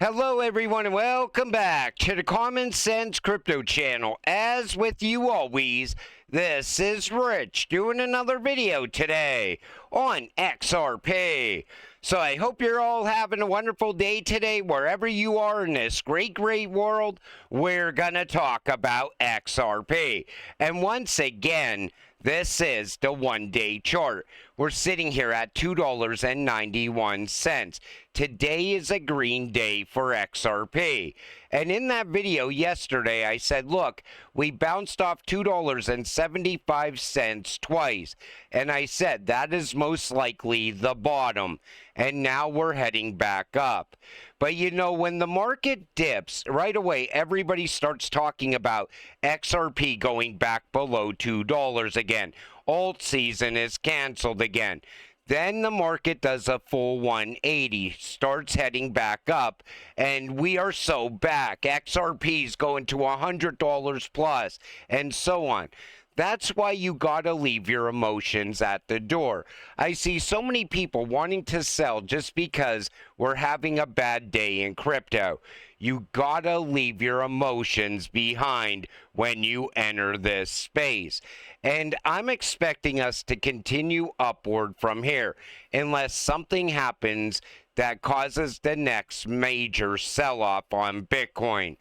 Hello everyone and welcome back to the Common Sense Crypto channel. As with you always, this is Rich doing another video today on XRP. So I hope you're all having a wonderful day today wherever you are in this great world. We're gonna talk about XRP. And once again, this is the one-day chart. We're sitting here at $2.91. Today is a green day for XRP. And in that video yesterday, I said, look, we bounced off $2.75 twice. And I said that is most likely the bottom. And now we're heading back up. But you know, when the market dips, right away, everybody starts talking about XRP going back below $2 again. Alt season is canceled again. Then the market does a full 180, starts heading back up, and we are so back. XRP's going to $100 plus, and so on. That's why you gotta leave your emotions at the door. I see so many people wanting to sell just because we're having a bad day in crypto. You gotta leave your emotions behind when you enter this space. And I'm expecting us to continue upward from here unless something happens that causes the next major sell-off on Bitcoin.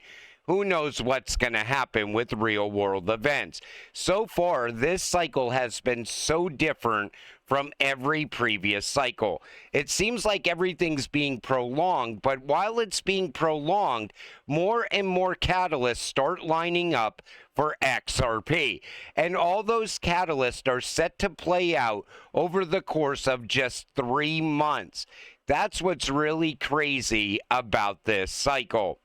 Who knows what's going to happen with real-world events? So far, this cycle has been so different from every previous cycle. It seems like everything's being prolonged, but while it's being prolonged, more and more catalysts start lining up for XRP. And all those catalysts are set to play out over the course of just 3 months. That's what's really crazy about this cycle.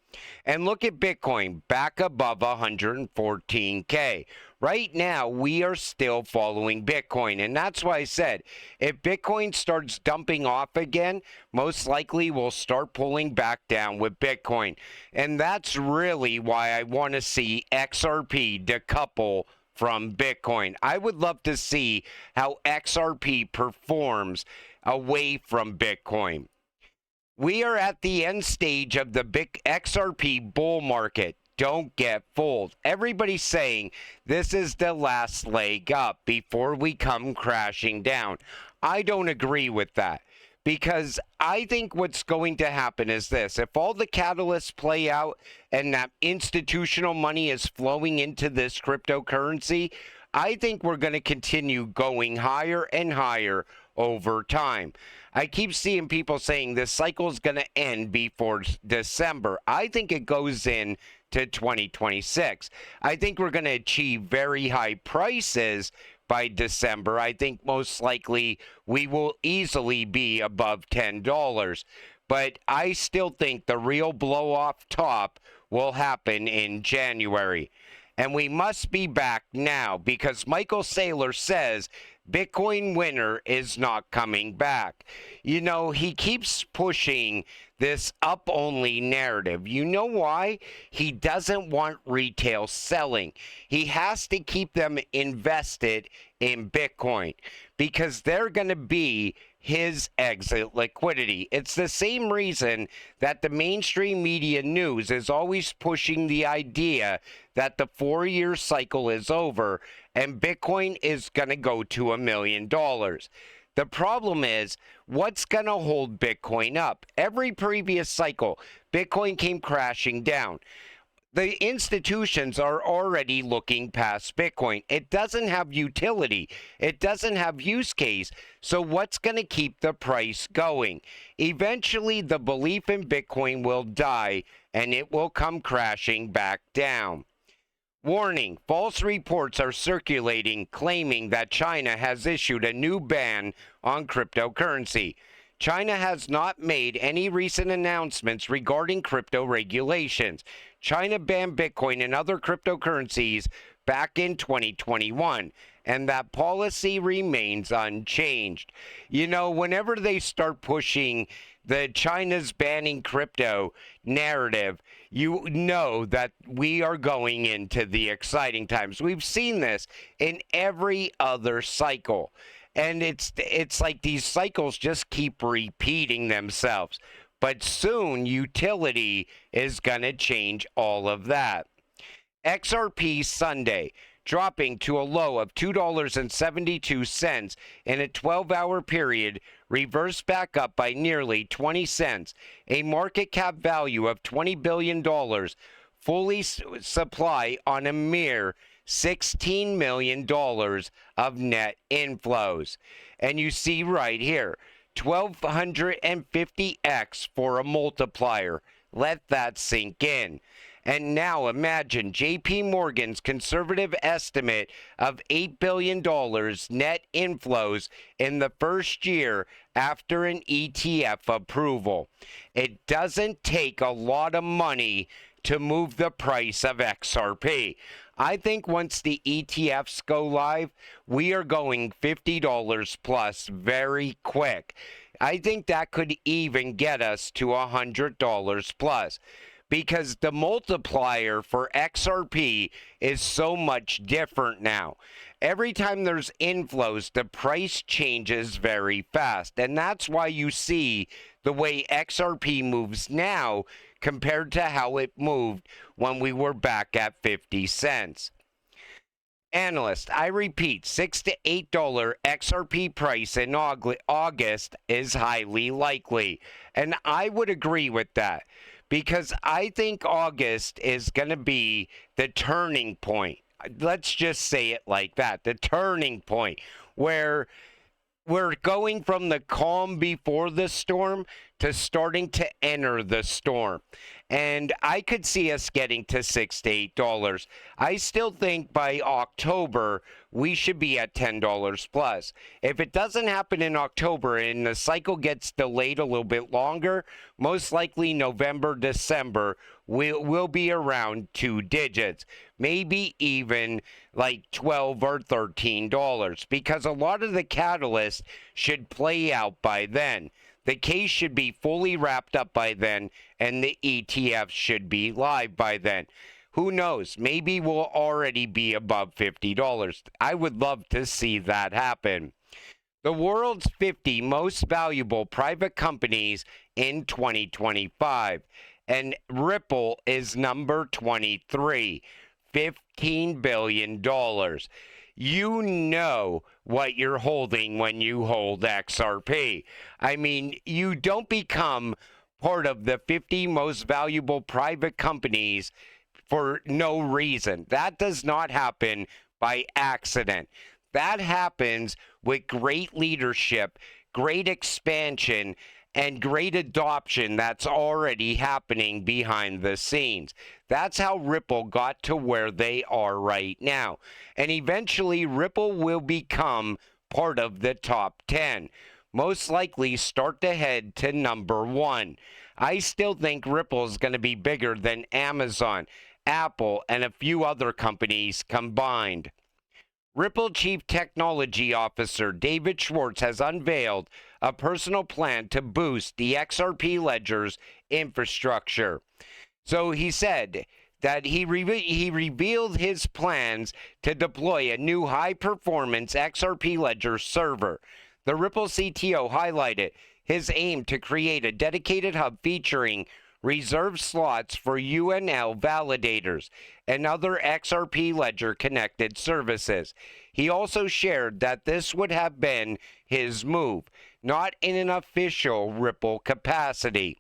And look at Bitcoin, back above 114K. Right now, we are still following Bitcoin. And that's why I said, if Bitcoin starts dumping off again, most likely we'll start pulling back down with Bitcoin. And that's really why I want to see XRP decouple from Bitcoin. I would love to see how XRP performs away from Bitcoin. We are at the end stage of the big XRP bull market. Don't get fooled. Everybody's saying this is the last leg up before we come crashing down. I don't agree with that because I think what's going to happen is this. If all the catalysts play out and that institutional money is flowing into this cryptocurrency, I think we're going to continue going higher and higher over time. I keep seeing people saying this cycle is going to end before December. I think it goes in to 2026. I think we're going to achieve very high prices by December. I think most likely we will easily be above $10. But I still think the real blow off top will happen in January. And we must be back now because Michael Saylor says Bitcoin winter is not coming back. You know, he keeps pushing this up-only narrative. You know why? He doesn't want retail selling. He has to keep them invested in Bitcoin because they're going to be his exit liquidity. It's the same reason that the mainstream media news is always pushing the idea that the 4-year cycle is over and Bitcoin is going to go to $1 million. The problem is, what's going to hold Bitcoin up? Every previous cycle, Bitcoin came crashing down. The institutions are already looking past Bitcoin. It doesn't have utility. It doesn't have use case. So what's going to keep the price going? Eventually, the belief in Bitcoin will die and it will come crashing back down. Warning, false reports are circulating claiming that China has issued a new ban on cryptocurrency. China has not made any recent announcements regarding crypto regulations. China banned Bitcoin and other cryptocurrencies back in 2021, and that policy remains unchanged. You know, whenever they start pushing the China's banning crypto narrative, you know that we are going into the exciting times. We've seen this in every other cycle. And it's like these cycles just keep repeating themselves. but soon utility is going to change all of that. XRP Sunday, dropping to a low of $2.72 in a 12-hour period, reversed back up by nearly 20 cents, a market cap value of $20 billion, fully supply on a mere $16 million of net inflows. And you see right here, 1250X for a multiplier. Let that sink in. And now imagine JP Morgan's conservative estimate of $8 billion net inflows in the first year after an ETF approval. It doesn't take a lot of money to move the price of XRP. I think once the ETFs go live, we are going $50 plus very quick. I think that could even get us to $100 plus, because the multiplier for XRP is so much different now. Every time there's inflows, the price changes very fast. And that's why you see the way XRP moves now compared to how it moved when we were back at 50 cents. Analyst, I repeat, $6 to $8 XRP price in August is highly likely. And I would agree with that, because I think August is going to be the turning point. Let's just say it like that, the turning point, where we're going from the calm before the storm to starting to enter the storm. And I could see us getting to $6 to $8. I still think by October, we should be at $10 plus. If it doesn't happen in October and the cycle gets delayed a little bit longer, most likely November, December, we'll be around 2 digits. Maybe even like $12 or $13, because a lot of the catalysts should play out by then. The case should be fully wrapped up by then, and the ETF should be live by then. Who knows? Maybe we'll already be above $50. I would love to see that happen. The world's 50 most valuable private companies in 2025, and Ripple is number 23, $15 billion. You know what you're holding when you hold XRP. I mean, you don't become part of the 50 most valuable private companies for no reason. That does not happen by accident. That happens with great leadership, great expansion, and great adoption that's already happening behind the scenes. That's how Ripple got to where they are right now. And eventually, Ripple will become part of the top 10. Most likely start to head to number 1. I still think Ripple is going to be bigger than Amazon, Apple, and a few other companies combined. Ripple Chief Technology Officer David Schwartz has unveiled a personal plan to boost the XRP ledger's infrastructure. So he said that he revealed his plans to deploy a new high-performance XRP ledger server. The Ripple CTO highlighted his aim to create a dedicated hub featuring reserved slots for UNL validators and other XRP ledger connected services. He also shared that this would have been his move, not in an official Ripple capacity.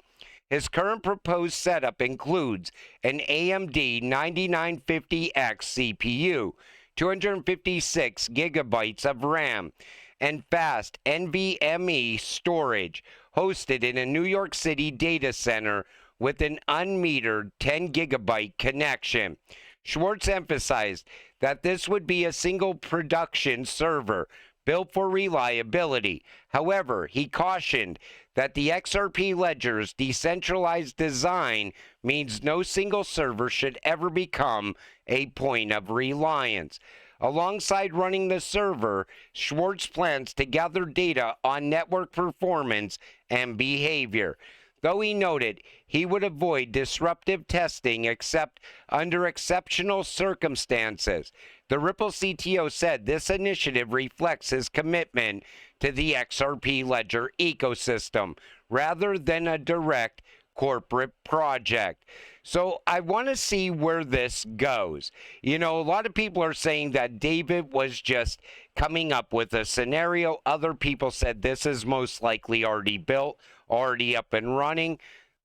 His current proposed setup includes an AMD 9950X CPU, 256 gigabytes of RAM, and fast NVMe storage, hosted in a New York City data center with an unmetered 10 gigabyte connection. Schwartz emphasized that this would be a single production server built for reliability. However, he cautioned that the XRP ledger's decentralized design means no single server should ever become a point of reliance. Alongside running the server, Schwartz plans to gather data on network performance and behavior. Though he noted he would avoid disruptive testing except under exceptional circumstances. The Ripple CTO said this initiative reflects his commitment to the XRP ledger ecosystem rather than a direct corporate project. So I want to see where this goes. You know, a lot of people are saying that David was just coming up with a scenario. Other people said this is most likely already built, already up and running.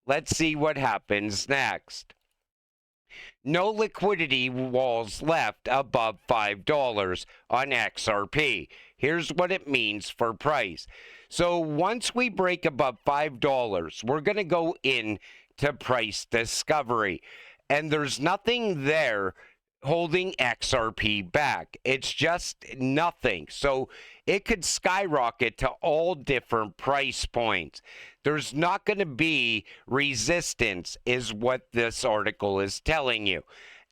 Let's see what happens next. No liquidity walls left above $5 on XRP. Here's what it means for price. So once we break above $5, we're going to go in to price discovery. And there's nothing there holding XRP back. It's just nothing. So it could skyrocket to all different price points. There's not going to be resistance, is what this article is telling you.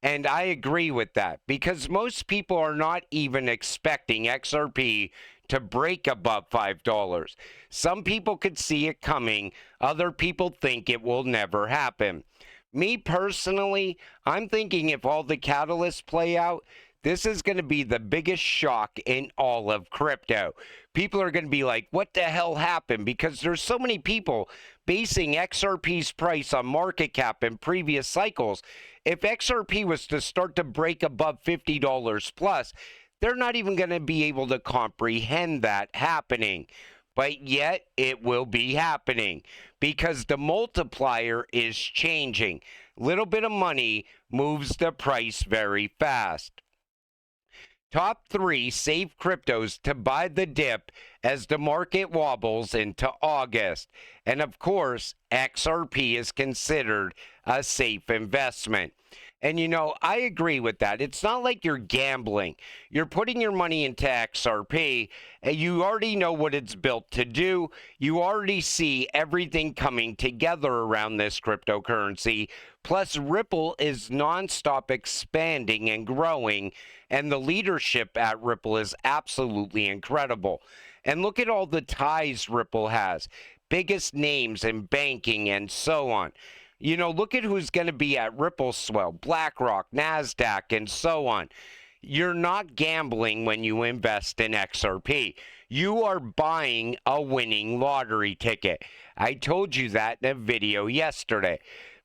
And I agree with that because most people are not even expecting XRP to break above $5. Some people could see it coming. Other people think it will never happen. Me personally, I'm thinking if all the catalysts play out, this is going to be the biggest shock in all of crypto. People are going to be like, what the hell happened? Because there's so many people basing XRP's price on market cap in previous cycles. If XRP was to start to break above $50 plus, they're not even going to be able to comprehend that happening. But yet it will be happening because the multiplier is changing. Little bit of money moves the price very fast. Top 3 safe cryptos to buy the dip as the market wobbles into August. And of course, XRP is considered a safe investment. And you know, I agree with that. It's not like you're gambling. You're putting your money into XRP, and you already know what it's built to do. You already see everything coming together around this cryptocurrency. Plus, Ripple is nonstop expanding and growing, and the leadership at Ripple is absolutely incredible. And look at all the ties Ripple has. Biggest names in banking and so on. You know, look at who's going to be at Ripple Swell, BlackRock, NASDAQ, and so on. You're not gambling when you invest in XRP. You are buying a winning lottery ticket. I told you that in a video yesterday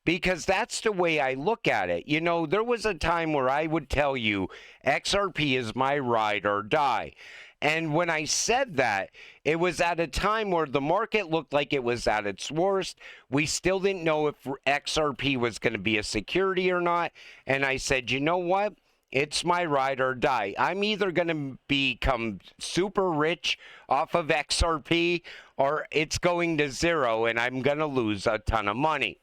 because that's the way I look at it. You know, there was a time where I would tell you XRP is my ride or die. And when I said that, it was at a time where the market looked like it was at its worst. We still didn't know if XRP was going to be a security or not. And I said, you know what? It's my ride or die. I'm either going to become super rich off of XRP or it's going to zero and I'm going to lose a ton of money.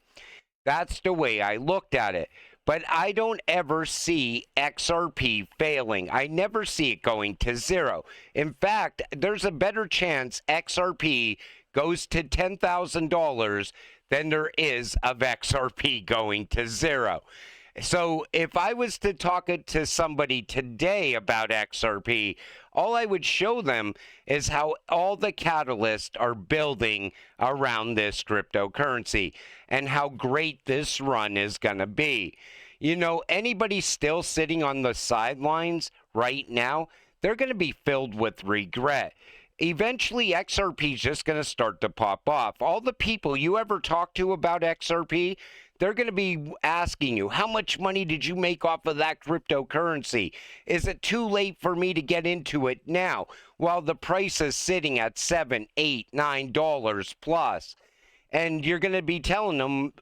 That's the way I looked at it. But I don't ever see XRP failing. I never see it going to zero. In fact, there's a better chance XRP goes to $10,000 than there is of XRP going to zero. So if I was to talk to somebody today about XRP, all I would show them is how all the catalysts are building around this cryptocurrency and how great this run is going to be. You know, anybody still sitting on the sidelines right now, they're going to be filled with regret. Eventually, XRP is just going to start to pop off. All the people you ever talk to about XRP, they're going to be asking you, how much money did you make off of that cryptocurrency? Is it too late for me to get into it now while the price is sitting at $7, $8, $9 plus? And you're going to be telling them,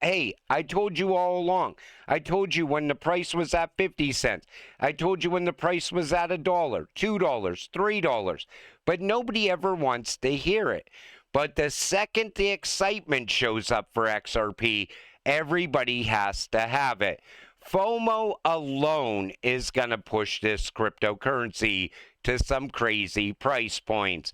hey, I told you all along. I told you when the price was at 50 cents. I told you when the price was at $1, $2, $3. But nobody ever wants to hear it. But the second the excitement shows up for XRP, everybody has to have it. FOMO alone is going to push this cryptocurrency to some crazy price points.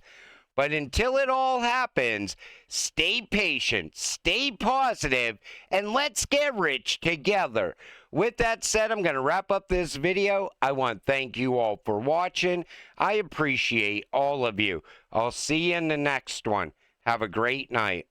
But until it all happens, stay patient, stay positive, and let's get rich together. With that said, I'm going to wrap up this video. I want to thank you all for watching. I appreciate all of you. I'll see you in the next one. Have a great night.